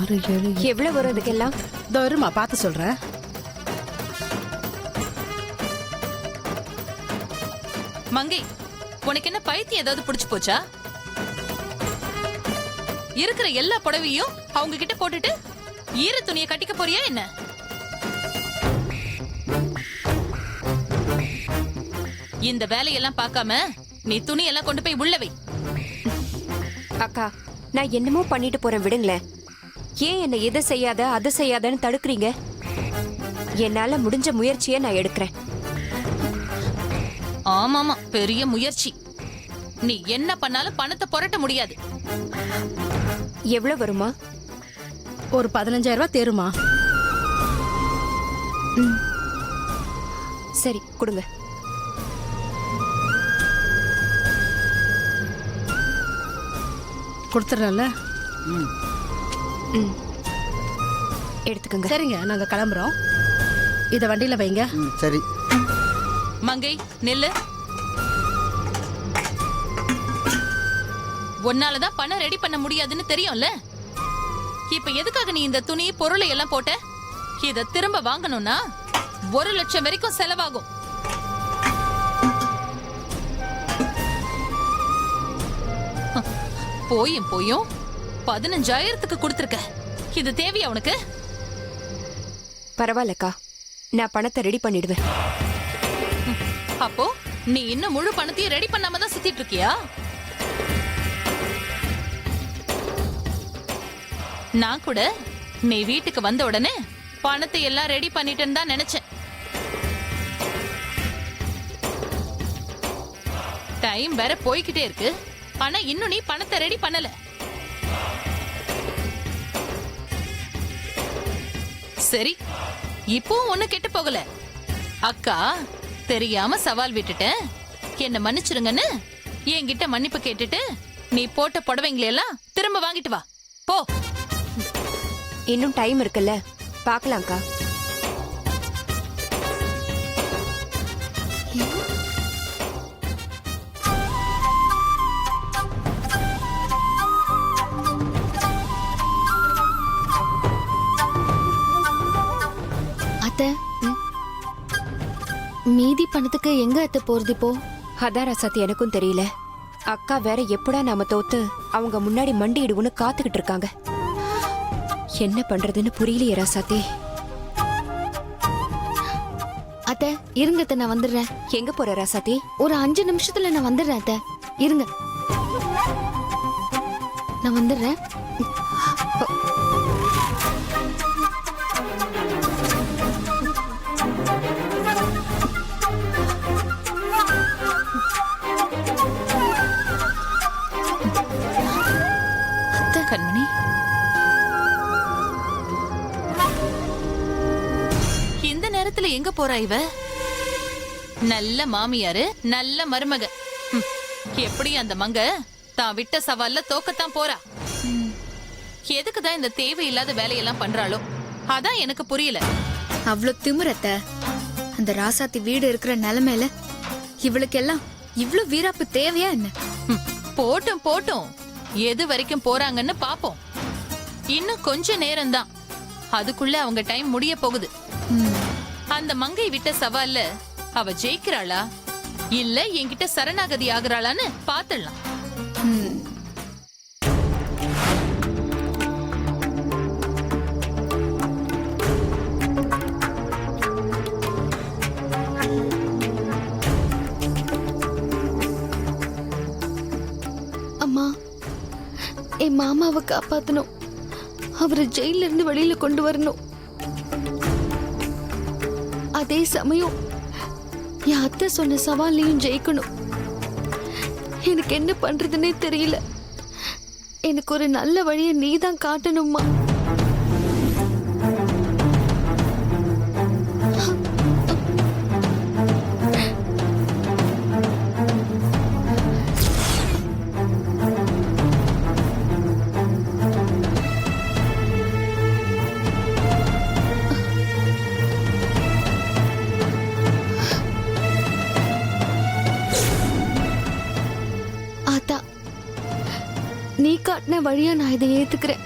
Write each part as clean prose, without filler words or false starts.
6 7 எவ்வளவு வரும் இதுக்கெல்லாம்? இதோ இருமா பார்த்து சொல்றேன். மங்கை, உனக்கு என்ன பைத்தியம் ஏதாவது பிடிச்சு போச்சா? இருக்கிற எல்லா புடவையும் அவங்க கிட்ட போட்டுட்டு ஈர துணியை கட்டிக்க போறியா என்ன? இந்த வேலையெல்லாம் பார்க்காம நீ துணி எல்லாம் கொண்டு போய் உள்ள வை. அக்கா, நான் என்னமோ பண்ணிட்டு போறேன், விடுங்களேன். ஏன் என்ன எதை செய்யாத அதை செய்யாதன்னு தடுக்கிறீங்க? என்னால முடிஞ்ச முயற்சியை நான் எடுக்கிறேன். ஆமாமா, பெரிய முயற்சி. நீ என்ன பண்ணாலும் பணத்தை புரட்ட முடியாது. எவ்வளவு வருமா? ஒரு 15,000 ரூபாய் தேருமா? சரி, கொடுங்க. கொடுத்துறல. எடுத்துக்கங்க. சரிங்க, நாங்க கிளம்புறோம். இத வண்டியில வைங்க. சரி. மங்கை, நெல்லு. உன்னாலதான் பணம் ரெடி பண்ண முடியாதுன்னு தெரியும்ல. இப்ப எதுக்காக நீ இந்த துணி பொருளை எல்லாம் போட்ட? இத திரும்ப வாங்கணும்னா 1 லட்சம் வரைக்கும் செலவாகும். போயும் 15,000க்கு கொடுத்திருக்க. இது தேவையா உனக்கு? பரவாயில்லக்கா, நான் பணத்தை ரெடி பண்ணிடுவேன். அப்போ நீ இன்னும் முழு பணத்தையும் ரெடி பண்ணாம தான் சுத்திட்டு இருக்கியா? நான் கூட நீ வீட்டுக்கு வந்த உடனே பணத்தை எல்லாம் ரெடி பண்ணிட்டேன்னு தான் நினைச்சேன். டைம் வேற போய்கிட்டே இருக்கு. ஆனா இன்னும் நீ பணத்தை ரெடி பண்ணல. சரி, இப்போ ஒண்ணு கெட்டு போகல. அக்கா தெரியாம சவால் விட்டுட்டேன், என்ன மன்னிச்சிருங்கன்னு என்கிட்ட மன்னிப்பு கேட்டுட்டு நீ போட்ட புடவைங்களை எல்லாம் திரும்ப வாங்கிட்டு வா போ. இன்னும் டைம் இருக்குல்ல, பாக்கலாம்க்கா. அத்தை, மீதி பணத்துக்கு எங்க அத்தை போறது இப்போ? அதான் ரசாத்தி, எனக்கும் தெரியல. அக்கா வேற எப்படா நாம தோத்து அவங்க முன்னாடி மண்டிடுவோன்னு காத்துக்கிட்டு இருக்காங்க. என்ன பண்றதுன்னு புரியலையே ராசாத்தி. அத்தை இருங்க அத்தை, நான் வந்துடுறேன். எங்க போற ராசாத்தி? ஒரு 5 நிமிஷத்துல நான் வந்துடுறேன் அத்தை, இருங்க. நான் வந்துடுறேன். கண்மணி, இந்த நேரத்துல எங்க போறா இவ? நல்ல மாமியாரு, நல்ல மருமக. எப்படி அந்த மங்க தான் விட்ட சவால்ல தோக்கத்தான் போறா. எதுக்குதான் இந்த தேவையில்லாத வேலையெல்லாம் பண்றாளோ அதான் எனக்கு புரியல. அவ்வளோ திமிரத்த அந்த ராசாத்தி வீடு இருக்கிற நிலைமையில இவளுக்கெல்லாம் இவ்ளோ வீராப்பு தேவையா என்ன? போட்டும் போட்டும், எது வரைக்கும் போறாங்கன்னு பாப்போம். இன்னும் கொஞ்ச நேரம்தான், அதுக்குள்ள அவங்க டைம் முடிய போகுது. அந்த மங்கை விட்ட சவால்ல அவ ஜெயிக்கிறாளா இல்ல என்கிட்ட சரணாகதி ஆகுறாளான்னு பாத்துடலாம். அம்மா, என் மாமாவை காப்பாத்தணும். அவரை ஜெயில இருந்து வெளியில கொண்டு வரணும். அதே சமயம் என் அத்தை சொன்ன சவாலையும் ஜெயிக்கணும். எனக்கு என்ன பண்றதுன்னே தெரியல. எனக்கு ஒரு நல்ல வழியை நீதான் காட்டணும்மா. நீ காட்டின வழியா நான் இதை ஏத்துக்கிறேன்.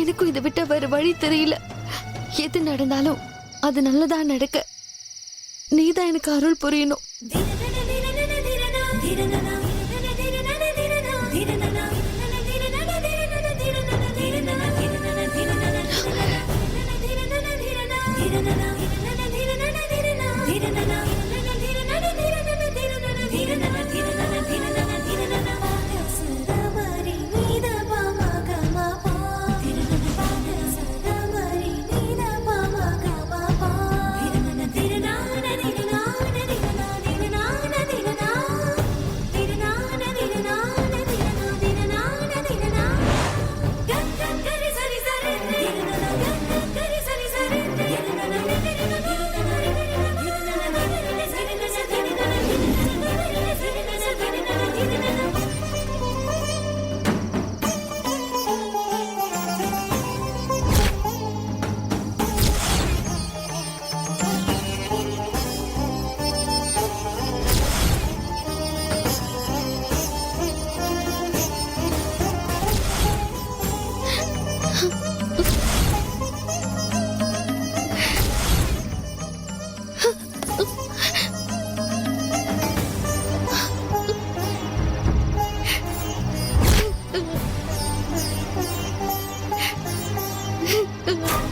எனக்கும் இதை விட்ட வேற வழி தெரியல. எது நடந்தாலும் அது நல்லதா நடக்க நீதான் எனக்கு அருள் புரியணும்.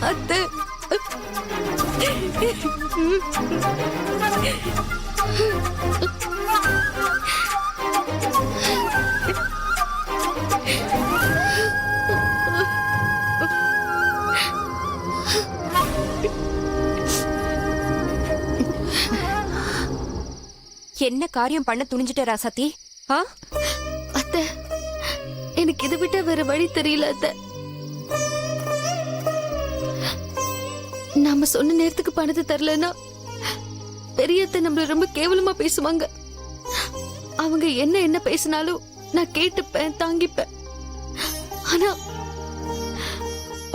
அத்தை, என்ன காரியம் பண்ண துணிஞ்சிட்ட ராசாத்தி? ஆ? அத்தை, எனக்கு இதை விட்ட வேற வழி தெரியல அத்தை. நாம சொன்ன நேரத்துக்கு பணத்தை தரலன்னா பெரியத்தை நம்மள ரொம்ப கேவலமா பேசுவாங்க. அவங்க என்ன பேசினாலும் நான் கேட்டுப்பேன், தாங்கிப்பேன். ஆனா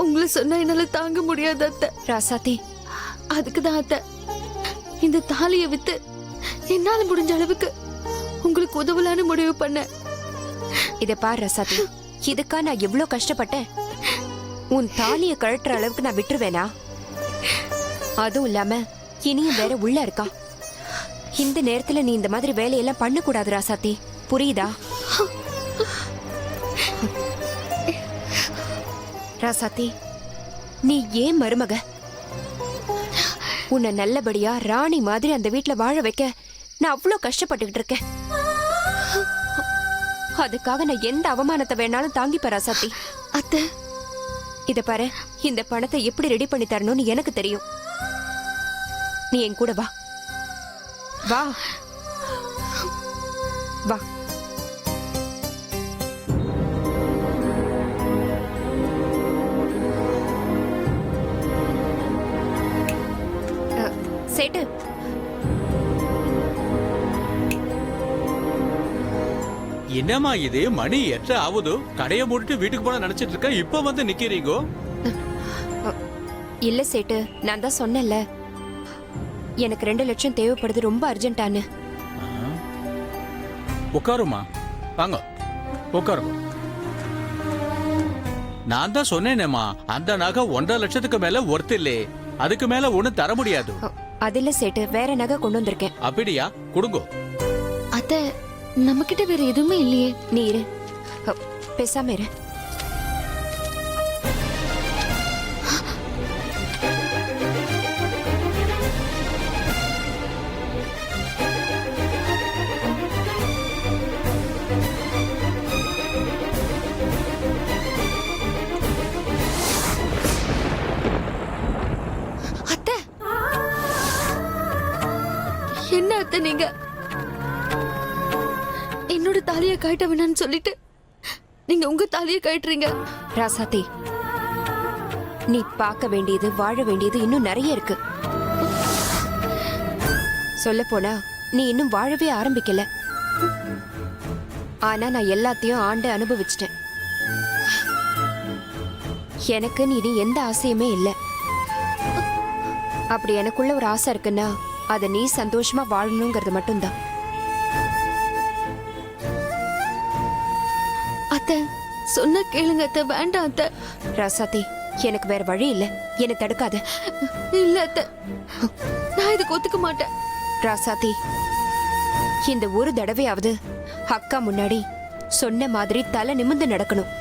உங்களை சொன்னா என்னால தாங்க முடியாது அத்தை. ராசாத்தி, அதுக்குதான் அத்தை இந்த தாலியை வித்து என்னால முடிஞ்ச அளவுக்கு உங்களுக்கு உதவலான்னு முடிவு பண்ண. இத பாரு ராசாத்தி, இதுக்கா நான் எவ்வளவு கஷ்டப்பட்டேன். உன் தாலிய கழட்டுற அளவுக்கு நான் விட்டுருவேனா? அதுவும் இல்லாம இனியும் வேற உள்ள இருக்கா. இந்த நேரத்துல நீ இந்த மாதிரி வேலையெல்லாம் பண்ண கூடாது ராசாத்தி, புரியுதா? ராசாத்தி, நீ ஏன் மருமக? உன்னை நல்லபடியா ராணி மாதிரி அந்த வீட்டுல வாழ வைக்க நான் அவ்வளவு கஷ்டப்பட்டுக்கிட்டு இருக்கேன். அதுக்காக நான் எந்த அவமானத்தை வேணாலும் தாங்கிப்பேன் ராசாத்தி. அத்தை, இத பாரு, இந்த பணத்தை எப்படி ரெடி பண்ணி தரணும்னு எனக்கு தெரியும். நீ என் கூட வா வா வா. சேட்டு, என்னம்மா இது? மணி 8 ஆகுது. கடையை மூடிட்டு வீட்டுக்கு போன நினைச்சிட்டு இருக்க, இப்ப வந்து நிக்கிறீங்கோ? இல்ல சேட்டு, நான் தான் சொன்னேன்ல, எனக்கு 2 லட்சம் தேவைப்படுது, ரொம்ப அர்ஜென்ட்டானு. உட்காருமா, வாங்க உட்காருங்க. நான் தான் சொன்னேனேம்மா, அந்த நகை 1.5 லட்சத்துக்கு மேல ஒர்த் இல்லே, அதுக்கு மேல ஒண்ணு தர முடியாது. அது இல்ல சேட்டு, வேற நகை கொண்டு வந்திருக்கேன். அப்படியா? கொடுங்கோ. அத்தை, நம்ம கிட்ட வேற எதுவுமே இல்லையே. நீ இரு, பேசாம இரு. அத்தை, என்ன அத்தை நீங்க என்னோட தாலியை கழட்ட வேணான்னு சொல்லிட்டு நீங்க உங்க தாலியை கழட்டுறீங்க. ராசாத்தி, நீ பார்க்க வேண்டியது, வாழ வேண்டியது இன்னும் நிறைய இருக்கு. சொல்ல போனா நீ இன்னும் வாழவே ஆரம்பிக்கல. ஆனா நான் எல்லாத்தையும் ஆண்டு அனுபவிச்சிட்டேன். எனக்கு நீ எந்த ஆசையுமே இல்லை. அப்படி எனக்குள்ள ஒரு ஆசை இருக்குன்னா அதை நீ சந்தோஷமா வாழணுங்கிறது மட்டும்தான். அத்தை, சொன்ன கேளுங்க அத்தை, வேண்டாம் அத்தை. ராசாத்தி எனக்கு வேற வழி இல்ல, என்னை தடுக்காத. இல்ல அத்தை, நான் இதுக்கு ஒத்துக்க மாட்டேன். ராசாத்தி இந்த ஒரு தடவையாவது அக்கா முன்னாடி சொன்ன மாதிரி தலை நிமிர்ந்து நடக்கணும்.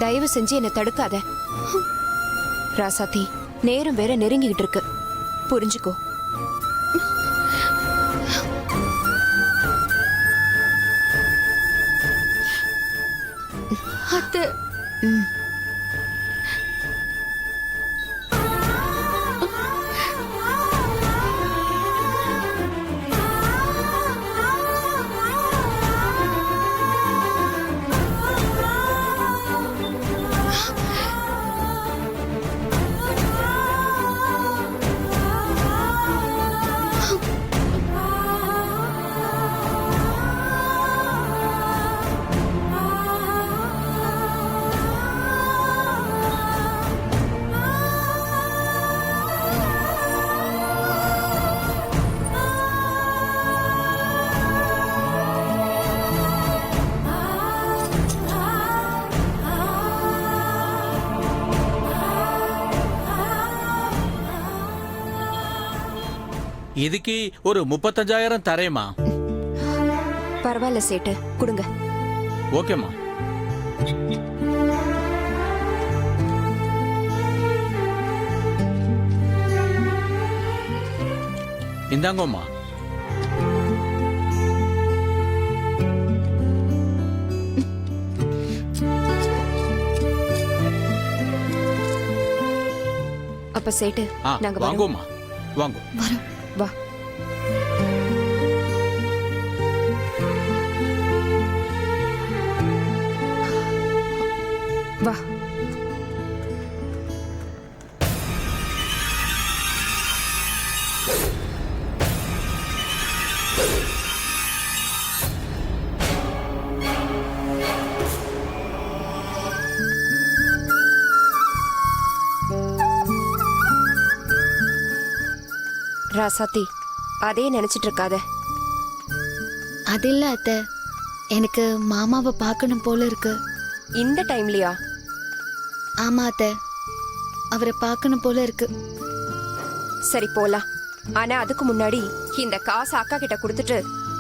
தயவு செஞ்சு என்னை தடுக்காத ராசாத்தி. நேரம் வேற நெருங்கிட்டு இருக்கு, புரிஞ்சுக்கோ. அத்தை, ம். இதுக்கு ஒரு 35,000 தரேம்மா. பரவாயில்ல சேட்டு, கொடுங்க. ஓகேம்மா. இந்தாங்கம்மா. அப்ப சேட்டு நாங்க வரோம். வாங்கோம்மா, வாங்கோ. வா. வா. ராசாத்தி அதே நினைச்சிட்டு இருக்காத. அது இல்ல அத்தை, எனக்கு மாமாவை பார்க்கணும் போல இருக்கு. இந்த டைம்லயா? ஆமா அத்தை, அவரை பார்க்கணும் போல இருக்கு. சரி போலாம். ஆனா அதுக்கு முன்னாடி இந்த காசு அக்கா கிட்ட கொடுத்துட்டு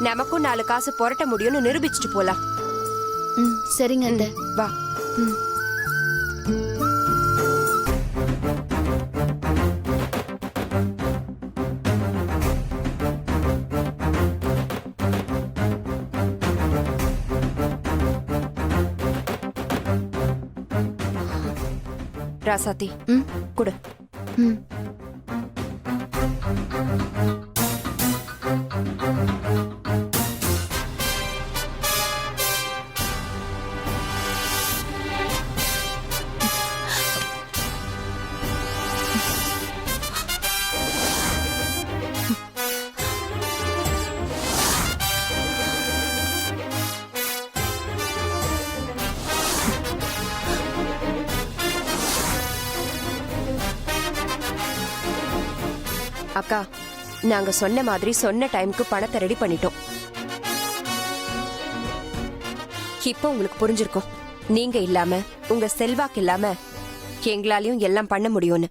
நமக்கும் 4 காசு புரட்ட முடியும்னு நிரூபிச்சுட்டு போலாம். ம், சரிங்க அத்தை. வா. ம். ராசாத்தி ம், கொடு. ம். அக்கா, நாங்க சொன்ன மாதிரி சொன்ன டைம்க்கு பணத்தை ரெடி பண்ணிட்டோம். இப்போ உங்களுக்கு புரிஞ்சிருக்கும், நீங்க இல்லாம உங்க செல்வாக்கு இல்லாம எங்களாலையும் எல்லாம் பண்ண முடியும்னு.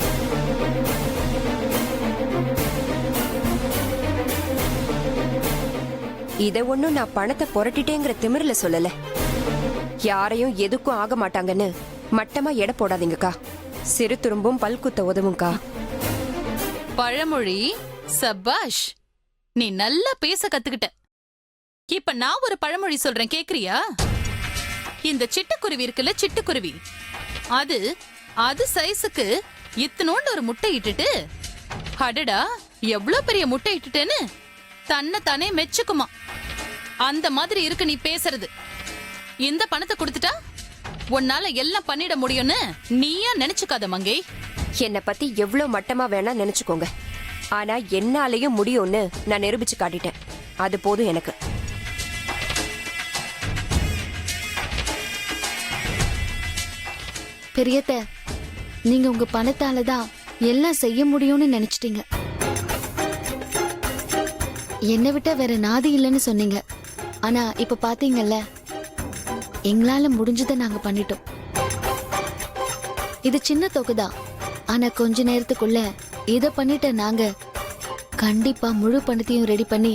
இதை ஒண்ணும் நான் பணத்தை புரட்டிட்டேங்கிற திமிரில சொல்லல. யாரையும் எதுக்கும் ஆக மாட்டாங்கன்னு மட்டமா எடை போடாதீங்கக்கா. சிறு துரும்பும் பல்குத்த உதவும்க்கா. பழமொழி சபாஷ், நீ நல்லா பேச கத்துக்கிட்ட. இப்ப நான் ஒரு பழமொழி சொல்றேன், கேக்குறியா? இந்த சிட்டுக்குருவி இருக்குல்ல, சிட்டுக்குருவி, அது அது சைஸுக்கு இத்தனோண்டு ஒரு முட்டை இட்டுட்டு, அடடா எவ்வளவு பெரிய முட்டை இட்டுட்டேன்னு தன்னை தானே மெச்சுக்குமா. அந்த மாதிரி இருக்கு நீ பேசுறது. இந்த பணத்தை கொடுத்துட்டா உன்னால எல்லாம் பண்ணிட முடியும்னு நீயா நினைச்சுக்காத மங்கை. என்னை பத்தி எவ்வளவு மட்டமா வேணா நினைச்சுக்கோங்க, ஆனா என்னாலையும் முடியும்னு நான் நிரூபிச்சு காட்டிட்டேன். அது போதும் எனக்கு. பெரியத்த, நீங்க உங்க பணத்தால தான் எல்லாம் செய்ய முடியும்னு நினைச்சிட்டீங்க. என்னை விட்ட வேற நாதி இல்லைன்னு சொன்னீங்க. ஆனா இப்ப பாத்தீங்கல்ல, எங்களால முடிஞ்சதை நாங்க பண்ணிட்டோம். இது சின்ன தொகைதான், ஆனா கொஞ்ச நேரத்துக்குள்ள இத பண்ணிட்ட நாங்க கண்டிப்பா முழு பணத்தையும் ரெடி பண்ணி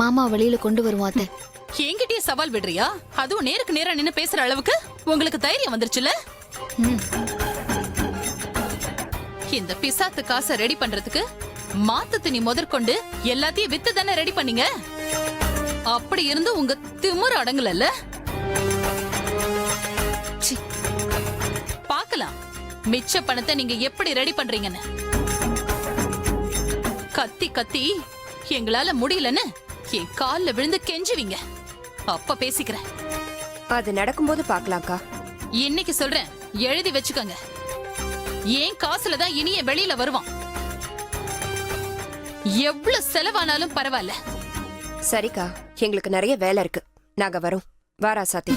மாமா வெளியில கொண்டு வருவோம் அத்தை. என்கிட்டயே சவால் விடுறியா? அதுவும் நேருக்கு நேரா நின்னு பேசுற அளவுக்கு உங்களுக்கு தைரியம் வந்துருச்சுல? இந்த பிசாத்து காசை ரெடி பண்றதுக்கு மாத்து துணி முதற்கொண்டு எல்லாத்தையும் வித்து தானே ரெடி பண்ணீங்க. அப்படி இருந்து உங்க திமிரு அடங்கலல்ல. சி. பார்க்கலாம் மிச்ச பணத்தை நீங்க எப்படி ரெடி பண்றீங்கன்னு. கத்தி கத்தி எங்களால முடியலன்னு என் கால்ல விழுந்து கெஞ்சுவீங்க. அப்ப பேசிக்கிறேன். அது நடக்கும்போது பாக்கலாம்க்கா. இன்னைக்கு சொல்றேன், எழுதி வச்சுக்கோங்க. ஏன் காசுல தான் இனிய வெளியில வருவான். எவ்வளவு செலவானாலும் பரவாயில்ல. சரிக்கா, எங்களுக்கு நிறைய வேலை இருக்கு. நாங்க வரோம். வா ராசாத்தி.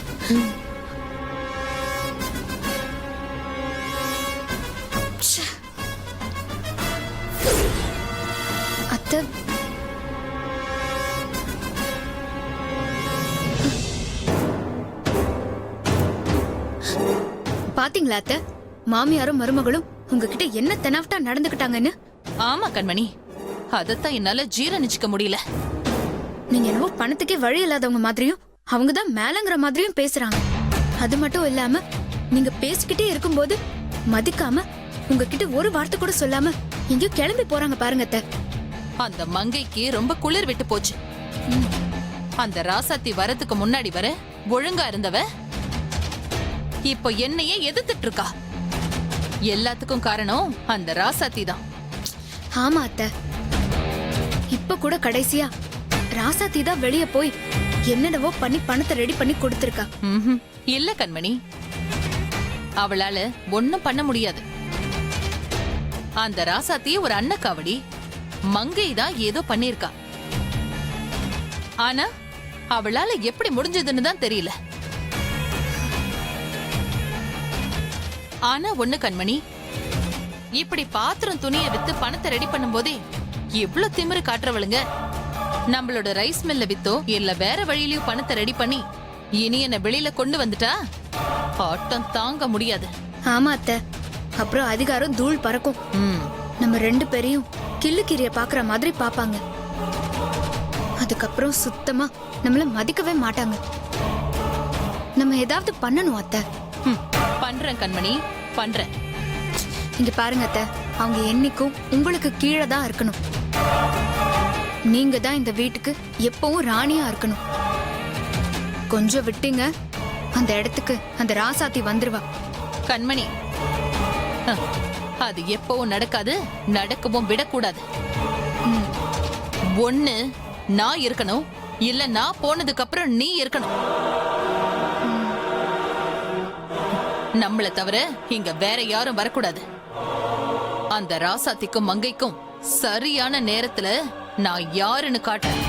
அத்தை, பாத்தீங்களா அத்தை, மாமியாரும் மருமகளும் உங்ககிட்ட என்ன தெனாவட்டா நடந்துக்கிட்டாங்கன்னு? ஆமா கண்மணி, அதத்தான் என்னால ஜீரணிச்சுக்க முடியல. நீங்க என்னவோ பணத்துக்கே வழி இல்லாதவங்க மாதிரியும் அவங்கதான் மேலங்கிற மாதிரியும் பேசுறாங்க. அது மட்டும் இல்லாம நீங்க பேசிக்கிட்டே இருக்கும்போது மதிக்காம உங்ககிட்ட ஒரு வார்த்தை கூட சொல்லாம எங்கேயோ கிளம்பி போறாங்க பாருங்க அத்தை. அந்த மங்கைக்கு ரொம்ப குளிர் விட்டு போச்சு. அந்த ராசாத்தி வரதுக்கு முன்னாடி வர ஒழுங்கா இருந்தவ இப்போ என்னையே எதிர்த்துட்டு இருக்கா. எல்லாத்துக்கும் காரணம் அந்த ராசாத்தி தான். ஆமா அத்தை, இப்ப கூட கடைசியா ராசாத்தி தான் வெளியே போய் என்னென்னவோ பண்ணி பணத்தை ரெடி பண்ணி கொடுத்திருக்கா. இல்ல கண்மணி, அவளால ஒண்ணும் பண்ண முடியாது. அந்த ராசாத்தியே ஒரு அன்னக்காவடி. மங்கை தான் ஏதோ பண்ணிருக்கா. ஆனா அவளால எப்படி முடிஞ்சதுன்னு தான் தெரியல. ஆனா ஒண்ணு கண்மணி, இப்படி பாத்திரம் துணியை வித்து பணத்தை ரெடி பண்ணும் போதே எவ்வளவு திமிரு காட்டுறவளுங்க நம்மளோட ரைஸ் மில்ல வித்தோ இல்ல வேற வழியிலயும் பணத்தை ரெடி பண்ணி இனி என்ன வெளியில கொண்டு வந்துட்டா ஆட்டம் தாங்க முடியாது. ஆமா அத்தை, அப்புறம் அதிகாரம் தூள் பறக்கும். ம். நம்ம ரெண்டு பேரையும் கிள்ளுக்கீரிய பாக்குற மாதிரி பாப்பாங்க. அதுக்கப்புறம் சுத்தமா நம்மள மதிக்கவே மாட்டாங்க. நம்ம ஏதாவது பண்ணணும் அத்தை. பண்றேன் கண்மணி, பண்றேன். இங்க பாருங்க அத்தை, அவங்க என்னைக்கும் உங்களுக்கு கீழே தான் இருக்கணும். நீங்க தான் இந்த வீட்டுக்கு எப்பவும் ராணியா இருக்கணும். கொஞ்சம் விட்டீங்க, அந்த இடத்துக்கு அந்த ராசாத்தி வந்துருவா. கண்மணி, அது எப்பவும் நடக்காது, நடக்கவும் விடக்கூடாது. ஒண்ணு நான் இருக்கணும், இல்ல நான் போனதுக்கு அப்புறம் நீ இருக்கணும். நம்மள தவிர இங்க வேற யாரும் வரக்கூடாது. அந்த ராசாத்திக்கும் மங்கைக்கும் சரியான நேரத்துல நான் யாருன்னு காட்டுறேன்.